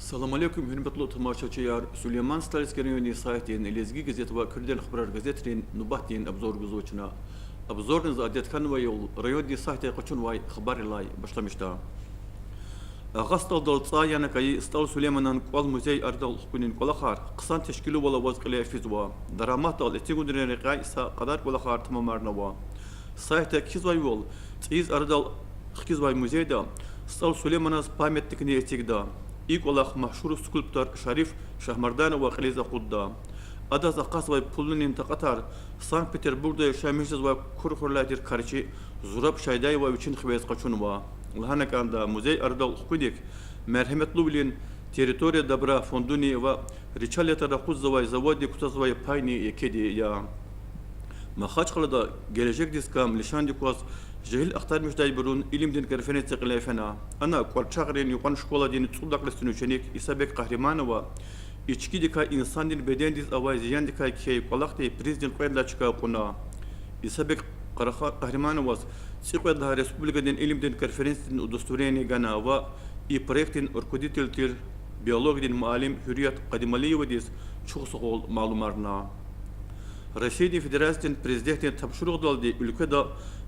السلام عليكم هرمت لو تماشاچيار سليمان ستالسكريوني سايتين اليزغي غزيت وكردن خبرار غزيترين نوباتين ابزور غزوچنا ابزور نزادت كان ويل ريودي سايتي قچون واي خبر لاي باشلامشتا غاستال دولصا yana kayı İstanbul Süleyman'ın Kual Müzey Ardal Hukunin Kolakar kısan teşkili ola vazgılı fizwa daramat dal etigundiren reqay sa qadar kolakar tamamarnava sayta kizvay yol tsiz Ardal kizvay müzeyda İstanbul Süleyman'ın pametlikini etikda İlk olarak meşhur skulptör Şarif Şahmardan ve Khaliza Qudda Ada zaqas ve pulun taqatar Sankt Peterburg'da yaşamışız ve kurkurladir karşı Zurab Şayday ve için xivez qaçun va Lahana kanda Muzey Ardal Hukunik merhametli bilin teritoriya dabra fonduni ve Richaleta Rakuz ve Zavodi Kutaz ve Payni yekedi ya Mahaç qalada gelecek diskam Lishandikos جهل أختار مش داي برون إلهم دين كرفنة تقلافنا أنا قال شغرين يقان شكولا دين تصدق لستنوشنيك يسابق قهرمان و إشكي دكا إنسان دين بدين ديس أواي زيان دكا كي قلقتي بريزدين قيد لا شكا قنا يسابق قهرمان و سيقوى ده رسبوليكا دين إلهم دين كرفنة دين ودستوريني غانا و إي بريكتين أركوديتل تير بيولوج دين معالم هريات قديمالية وديس شخص قول معلومارنا Россия Федерациясының президентін тапшырық далды ülkede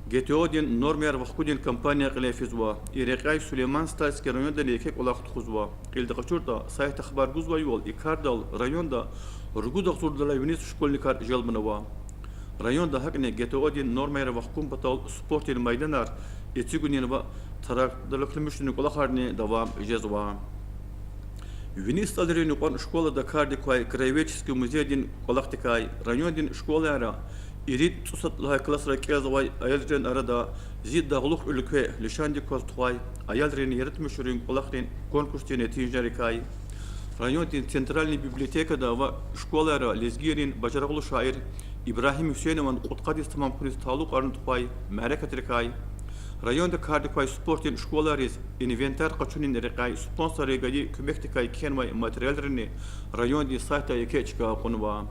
GTO'dен нормер вақуден компания қылайфизуа. Ирекай Сулейман Стальский районда лекек олақ тұқызуа. Келді қачырда сайты қабар гузва юл Икардал районда ргудақ тұрдала юнес школьникар желбынова. Районда хакне GTO'ден нормер вақкун батал спортен майданар етігінен ва тарақдалықлымышының олақарны давам жезуа. Винис алрени он школа Дакар дикай краеведческий музей дин колактикай район дин школа ара ирит тусат лай класс ракезовай аялрен арада зид даглух ülke лишанди коствай аялрен яратмышурин колахрен конкурстен тинжарикай район дин центральный библиотекада ва школа ара лезгирин бажарагулу шаир İbrahim Hüseyin'in Qutqadis tamam kulis taluk arın tupay mehreketrikay Rayonda Kardikay sportin şkolaris inventar qaçunin reqay sponsor gadi kömektikay kenvay materyallerini rayonda sayta yekechka qonwa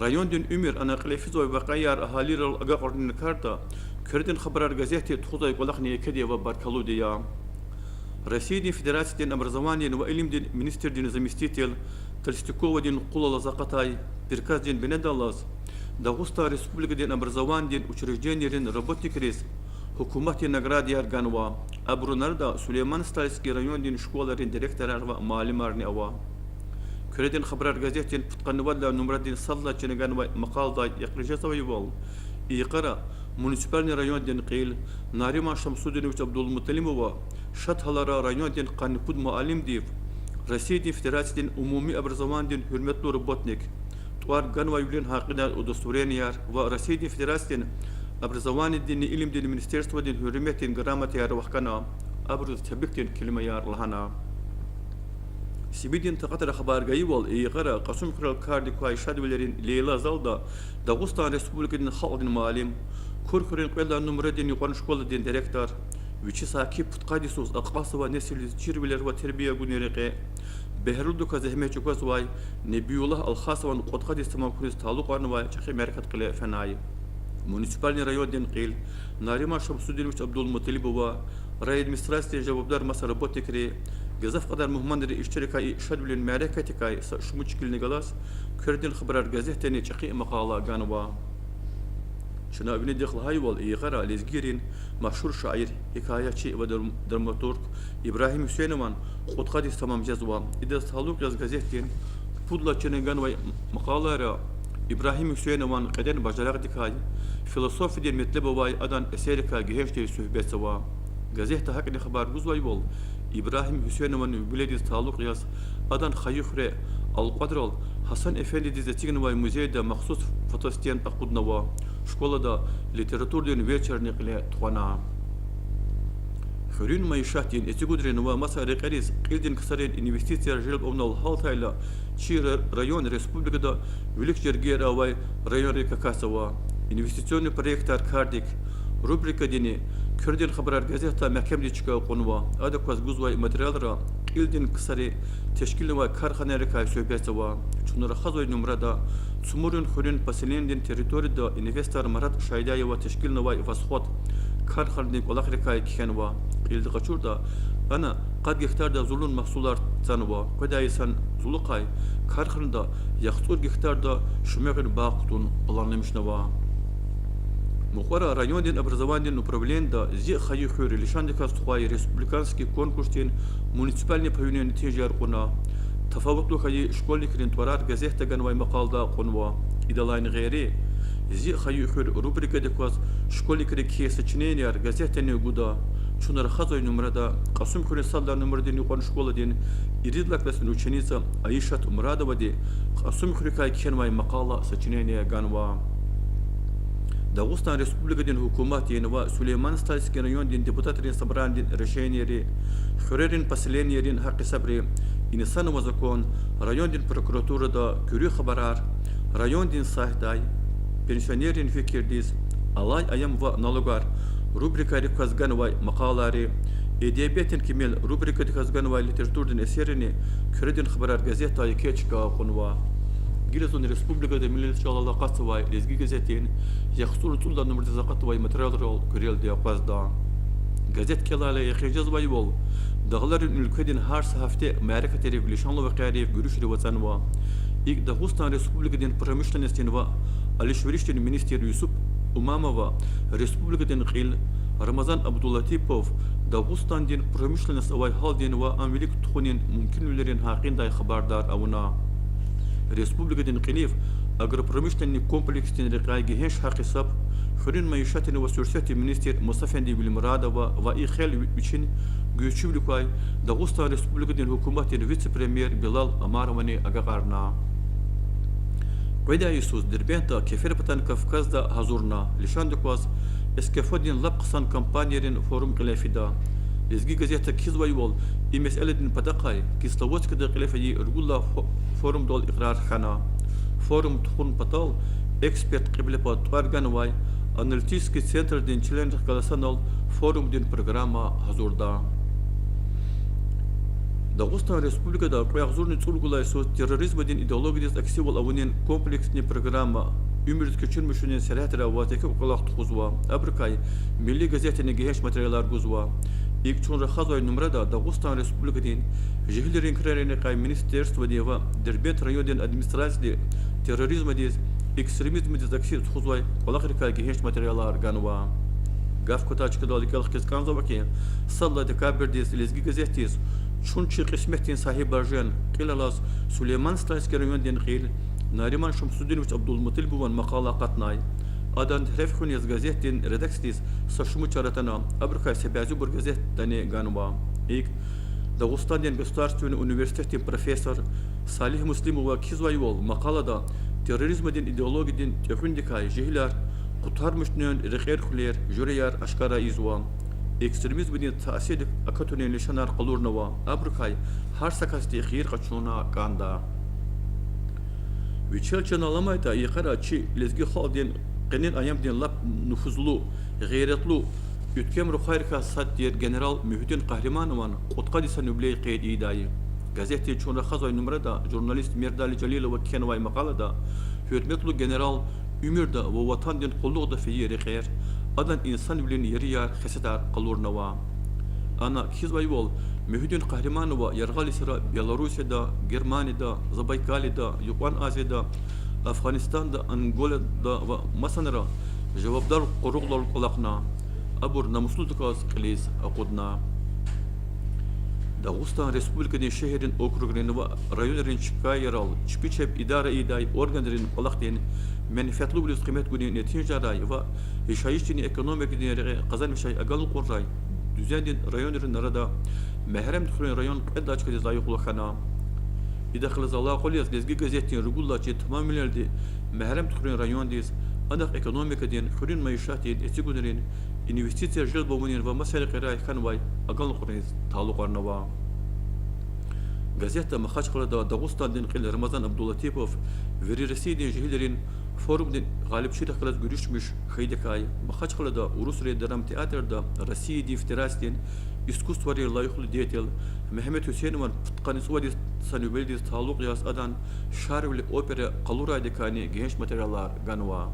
rayondun ümür ana qlefizoy vaqayar ahali aga qordin karta Kurdin xabarar gazeti txuzay qolaqni yekedi ve barkaludiya Россия Федерациясының образования ve илимдин министрдин заместитель Толстяковдин Qulala Zaqatay Перказдин Бенедалас Дагуста Республикадин образованиядин учрежденияларин работникрис Hukumat nagrad yarganwa Abrunarda Süleyman Stalski rayondin şkolarin direktörler ve malimarni ava Küredin xabarar gazetin putqanvalla numradin salla çeneganwa maqalda yaqrijasa vayval İqara munisipalni rayondin qil Narima Şamsuddin ve Abdulmutalimova şathalara rayondin qanpud muallim div Россия Federasyasının umumi образованиядин hürmetli robotnik Tuar ganwa yulin haqida udusturiyar ve Россия Federasyasının образование дин илим дин министерство дин хурметтин грамотяр вахкана абруз табиктин килмаяр лхана Sibidin taqatar xabar gayıwal iqara qasum kral kardi kuay şadvelerin Leyla Zalda Dağıstan Respublikasının xalqın malim Kurkurin qella numredin yuqan şkola din direktor Viçi sakip putqadisus aqası ve nesil çirbiler ve terbiye güneriqe Behruldu kazehmet çukas vay Nebiyullah al-Khas ve qutqadis tamam kuris taluk arnı ve çaqi merkat qile fenay Municipalni rayondin qil Narima Şamsuddin ve Abdulmutalibova Ray administrasiya javobdar masa robotikri Gazaf qadar muhmandir iştirikay şadbilin merakatikai şumuçkilni galas Kürdin xabarar gazeteni çaqi maqala ganwa Şuna bini dixl hayval iqara lezgirin meşhur şair hikayetçi ve dramaturg İbrahim Hüseyin'in qutqadis tamam jazwa ida saluk yaz gazetin pudla çenengan ve maqalara İbrahim Hüseyin'in qeden bajarak dikay filosofi din metlebe vay adan eserika geheşte söhbetse va gazete hakkında haber guzvay bol İbrahim Hüseyin'in bilediz taluk yaz adan khayıkhre al-qadral Hasan Efendi dizetigin vay müzeyde mahsus fotostiyen aqudna va şkolada literatur din veçerni qile tuana Hürün mayşatin etigudrin ve masarı qariz qildin kısarin investisiya jelb omnal haltayla Çi rayon respublikada Velik Jergera vay rayon rekakasava investisyonlu proyektler kardik rubrika dini Kürdin xabarar gazeta mahkemde çıkağı konuva adakvaz guzvay materyallara qildin kısari teşkilli vay karxanerika söhbetsava Çunlara xazoy numrada Sumurun hürün pasilindin teritorida investor marat şaydaya ve teşkilli vay vasxot karxanik olaq rekay kikenva qildi qaçurda أنا قد يختار دا زولون محصولات تنوا كدا يسان زلقاي كارخن دا يختار يختار دا شمغن باقتون بلان مشنوا مخورا район ден образование управление да зи хаю хюри лишан де кастхуай республиканский конкурс ден муниципальный павильон тежар куна تفاوتوا خي شكولك رنتورات газета ганвай مقالدا قنوا идалайн غيري зи хаю хюри рубрика де кваз школик реки сочинениер газета не гуда чунар хазой номерда Касым хюри салда номер ден юкон школа ден иридла классный ученица Аишат Умрадова де Касым хюри кай кенвай мақала сочинение ганва Дагустан Республика ден хукумат енова Сулейман Стальский район ден депутат рен собран ден решение ре хюрерин поселение рен хақи сабре инсанова закон район ден прокуратура да күрі хабарар район ден сайтай пенсионерин фикирдиз алай аям ва налогар рубрика рекказганвай мақалари эдебиетин кемел рубрика рекказганвай литературден эсерини күреден хабарар газета кечка қунва Гилезон Республика де Миличалала Касывай, Лезги газетин, яхсур тулда номер закатывай материалрол күрел де апазда. Газет келале яхижазвай бол. Дағларын ülkeden har hafte мәрәкә терев лишанлы вакыйрев görüşү ватанва. Ик Дагустан Республикадан промышленности ва Алишвириштин министр Юсуп Умамова, Республикадан Қил Рамазан Абдуллатипов, Дагустандин промышленность авай халдин ва амилик тухунин мумкинлерин хақиндай хабардар ауна. Республикадан Қилев агропромышленный комплекстен рекайги хеш хақисап Хурин маишатин ва сюрсети министр Мусафенди Билимрадова ва ихел üçün Göçüblükay Dağıstan Respublikadan hükümetin vice-premier Bilal Amarvani agaqarna. Qeyda Yusuz Derbenta Keferpatan Kafkazda hazurna Lishandikwas eskefodin lapqsan kampanyerin forum qilafida. Lezgi gazeta Kizvaywol imeseledin pataqay Kislovodskada qilafayi Urgulla forum dol iqrar khana. Forum tuxun patal ekspert qiblepa tuarganway Аналитический центр ден член Каласанал форум ден программа hazurda. Дагустан Республикада проягзурный цулгулай со терроризма ден идеологиядес аксивол авунен комплексный программа Умирд көчүрмүшүнен серетера ватеке укалак тухузва. Абрикай милли газетене геш материаллар гузва. Ик чунра хазой номерда Дагустан Республикаден жихлерин кререне кай министерство дева Дербент районен администрации терроризма дес экстремизм дес аксив тухузвай калакрикай геш материаллар ганва. Гав котачка даликал хисканзаваке салла декабрь дес лезги газетес чунчи кисметтин сахибажен килалас Сулейман Стальский район ден хил Нариман Шамсудинович Абдулмутилбуван мақала қатнай. Адан трефхун из газеттин редакцияс сашму чаратана абркай себязу бур газеттане ганва. Ик Дагустанден государственный университеттин профессор Салих Муслимова Кизвайвол мақалада терроризмден идеологияден техундикай жихлар кутармышнен рехерхлер журияр ашкара изва. Экстремизмден таасирик акатунен лишанар қалурнава абркай har sakasti khir qachuna kanda. Вичелчен аламайта иқарачи лезги халден qenin ayamden lap nüfuzlu, gayretlu ütkem ruhayka sattir general Mühüddin Kahrimanovan qutqadisa nübley qeyd idayı. Gazete çonra xazoy numarada jurnalist Merdali Jalilova kenvay maqalada hürmetli general Ümirda ve vatandin qulluqda fiyeri xeyr adan insan bilen yeri yar xesadar qalurnava. Ana Kizvaywol Mühüddin Kahrimanova yargali sıra Belarusya'da, Germanya'da, Zabaykal'da, Yuqan Asya'da, Afganistan'da, Angola'da ve Masanara cevaplar qoruqlar qolaqna abur namusluluk az qiliz aqudna. Dağıstan Respublika'nın şehrin okruglarını ve rayonların çıkayaral, çıpiçep idare iday organların qolaqden menfaatlı bir kıymet günü neticeray ve yaşayışçını ekonomik dinleri kazanmışay agal qurray. Düzendin rayonların arada mehrem tıkırın rayon qedda açıkı zayıqlı xana. İdaxılız Allah qoliyaz lezgi gazetin rügullaçı tamamilerde mehrem tıkırın rayon diz adak ekonomikadin xürün mayışatin etigünlerin investisiya jilbomunin ve masayla qiray xanvay agal qurayız taluqarnava. Gazeta Maxaçqalada Dağıstan'dan qil Ramazan Abdullatipov veri residin jihlerin forumdan galip şirakalar görüşmüş Haydakay Maxaçqalada Urus Dram Teatrda Россия дифтерастен искусствори лайықлы деятел Мехмет Hüseyinov Путқанисуади санюбелдис талуқ яс адан шарвли опера қалурайдекани генш материаллар ганва.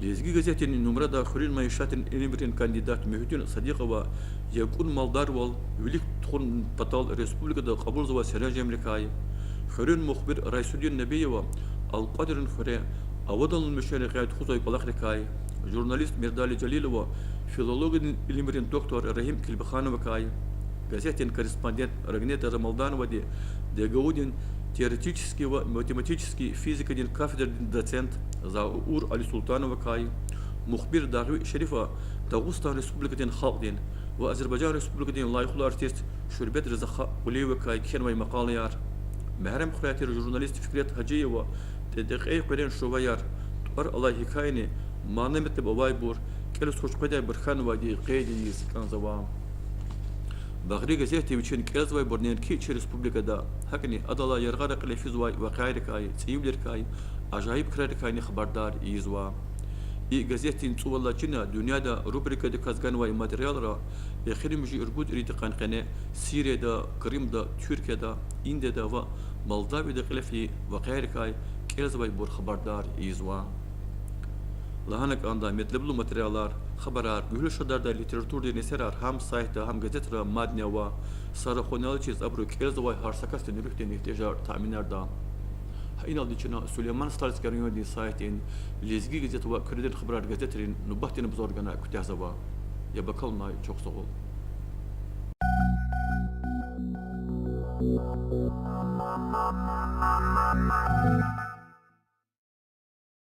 Lezgi gazetenin numarada Hürriyet Mayışat'ın en birin kandidat Mühittin Sadiqova yakun maldar wal ülik tukun patal Respublikada kabul zava seraj Amerika'yı Hürriyet muhbir Raisuddin Nebiyeva Al-Qadir'in Hürriyet Avadal'ın müşerikayet Huzoy Balaklikayı jurnalist Mirdali Jalilova filologin ilimrin doktor Rahim Kilbekhanova kayı gazetenin korrespondent Ragneta Ramaldanova de Gaudin теоретический и математический физика кафедры доцент Заур Али Султанова кай, мухбир Дарви Шерифа Дагустан Республикаден Халкден و Азербайджан Республикаден лайыклы артист Шурбет Ризаха Улиева кай кенвай мақалы яр. Мәхрем хурятер журналист Фикрет Хаджиева тедеқей қырен шуваяр. Туар Аллах хикайни манеметле бавай бур келес хушқадай Бурханова ди қейдиз канзавам. Багри газети için Kelzvay Bornenki Respublikada hakini adala yargara qilefizvay waqairikay tsiyulirkay acayip krarikayni xabardar izwa i gazetin tsuvalla Çin'a dünyada rubrikada kazganvay materyalra exirimji urgud iritiqan qane Suriye'da, Kırım'da, Türkiye'de, İndi'de ve Moldavya'da qilefi waqairikay Kelzvay bor xabardar izwa Lahanak anda metleblu materyalar, haberar, gühlü şadarda literatürde neserar ham sayta ham gazetera madne ve sarı xonalıçız abru kelzavay harsakastin rühten ihtiyajar taminarda. Hainal diçina Süleyman Stalski rayonu saytin lezgi gazete ve kreden haberar gazeterin nubahtin bzorgana kütahzava. Ya bakalım çok sağ ol.